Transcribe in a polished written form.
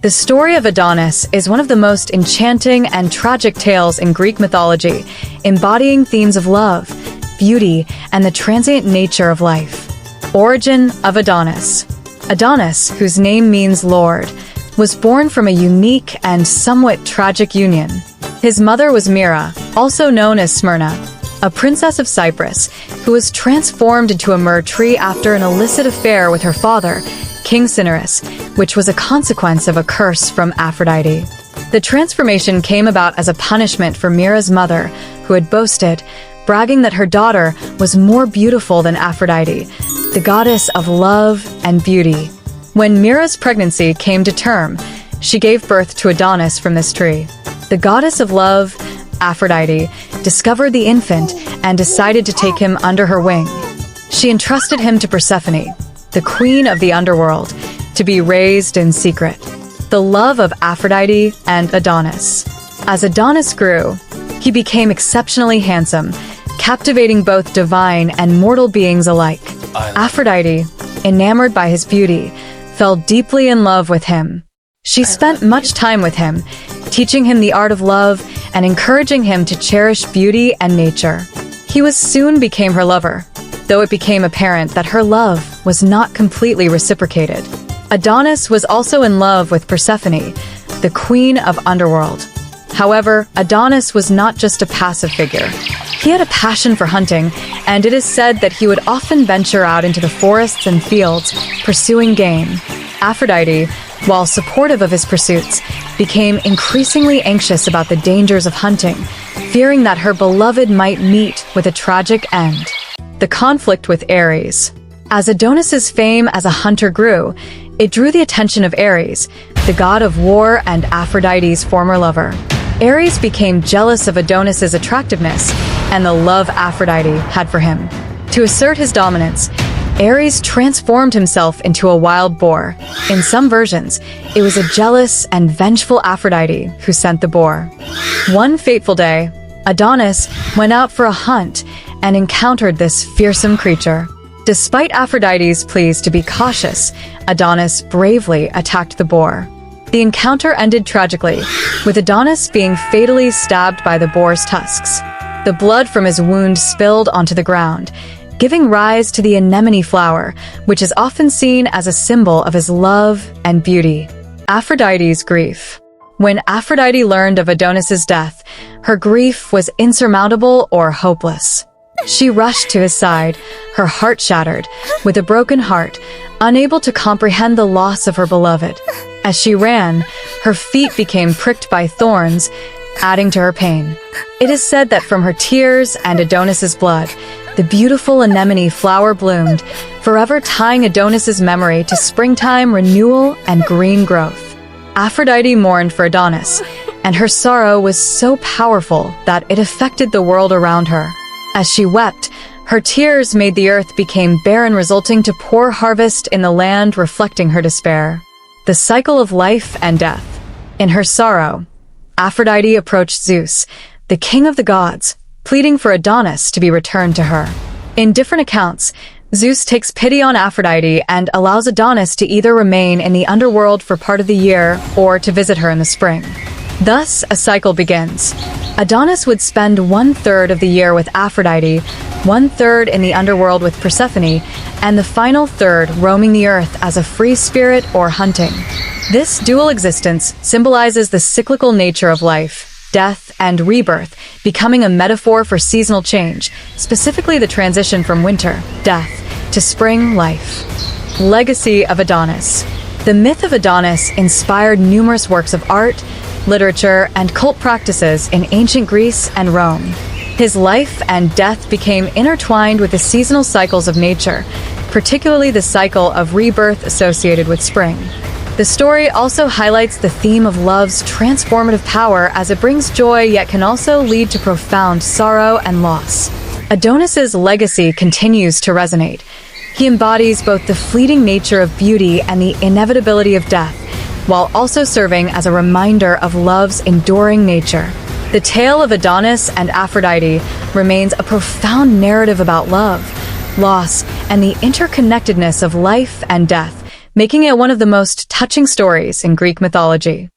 The story of Adonis is one of the most enchanting and tragic tales in Greek mythology, embodying themes of love, beauty, and the transient nature of life. Origin of Adonis. Adonis, whose name means Lord, was born from a unique and somewhat tragic union. His mother was Myrrh, also known as Smyrna, a princess of Cyprus, who was transformed into a myrrh tree after an illicit affair with her father, King Cinyras, which was a consequence of a curse from Aphrodite. The transformation came about as a punishment for Myrrh's mother, who had boasted, bragging that her daughter was more beautiful than Aphrodite, the goddess of love and beauty. When Myrrh's pregnancy came to term, she gave birth to Adonis from this tree. The goddess of love, Aphrodite, discovered the infant and decided to take him under her wing. She entrusted him to Persephone, the queen of the underworld, to be raised in secret. The love of Aphrodite and Adonis. As Adonis grew, he became exceptionally handsome, captivating both divine and mortal beings alike. Aphrodite, enamored by his beauty, fell deeply in love with him. She spent much time with him, teaching him the art of love and encouraging him to cherish beauty and nature. He soon became her lover, though it became apparent that her love was not completely reciprocated. Adonis was also in love with Persephone, the queen of underworld. However, Adonis was not just a passive figure. He had a passion for hunting, and it is said that he would often venture out into the forests and fields, pursuing game. Aphrodite, while supportive of his pursuits, became increasingly anxious about the dangers of hunting, fearing that her beloved might meet with a tragic end. The conflict with Ares. As Adonis's fame as a hunter grew, it drew the attention of Ares, the god of war and Aphrodite's former lover. Ares became jealous of Adonis's attractiveness and the love Aphrodite had for him. To assert his dominance, Ares transformed himself into a wild boar. In some versions, it was a jealous and vengeful Aphrodite who sent the boar. One fateful day, Adonis went out for a hunt and encountered this fearsome creature. Despite Aphrodite's pleas to be cautious, Adonis bravely attacked the boar. The encounter ended tragically, with Adonis being fatally stabbed by the boar's tusks. The blood from his wound spilled onto the ground, giving rise to the anemone flower, which is often seen as a symbol of his love and beauty. Aphrodite's grief. When Aphrodite learned of Adonis's death, her grief was insurmountable or hopeless. She rushed to his side, her heart shattered, with a broken heart, unable to comprehend the loss of her beloved. As she ran, her feet became pricked by thorns, adding to her pain. It is said that from her tears and Adonis's blood, the beautiful anemone flower bloomed, forever tying Adonis's memory to springtime renewal and green growth. Aphrodite mourned for Adonis, and her sorrow was so powerful that it affected the world around her. As she wept, her tears made the earth become barren, resulting to poor harvest in the land, reflecting her despair. The cycle of life and death. In her sorrow, Aphrodite approached Zeus, the king of the gods, pleading for Adonis to be returned to her. In different accounts, Zeus takes pity on Aphrodite and allows Adonis to either remain in the underworld for part of the year or to visit her in the spring. Thus, a cycle begins. Adonis would spend 1/3 of the year with Aphrodite, 1/3 in the underworld with Persephone, and the final third roaming the earth as a free spirit or hunting. This dual existence symbolizes the cyclical nature of life, death, and rebirth, becoming a metaphor for seasonal change, specifically the transition from winter, death, to spring, life. Legacy of Adonis. The myth of Adonis inspired numerous works of art, literature, and cult practices in ancient Greece and Rome. His life and death became intertwined with the seasonal cycles of nature, particularly the cycle of rebirth associated with spring. The story also highlights the theme of love's transformative power, as it brings joy yet can also lead to profound sorrow and loss. Adonis's legacy continues to resonate. He embodies both the fleeting nature of beauty and the inevitability of death, while also serving as a reminder of love's enduring nature. The tale of Adonis and Aphrodite remains a profound narrative about love, loss, and the interconnectedness of life and death, making it one of the most touching stories in Greek mythology.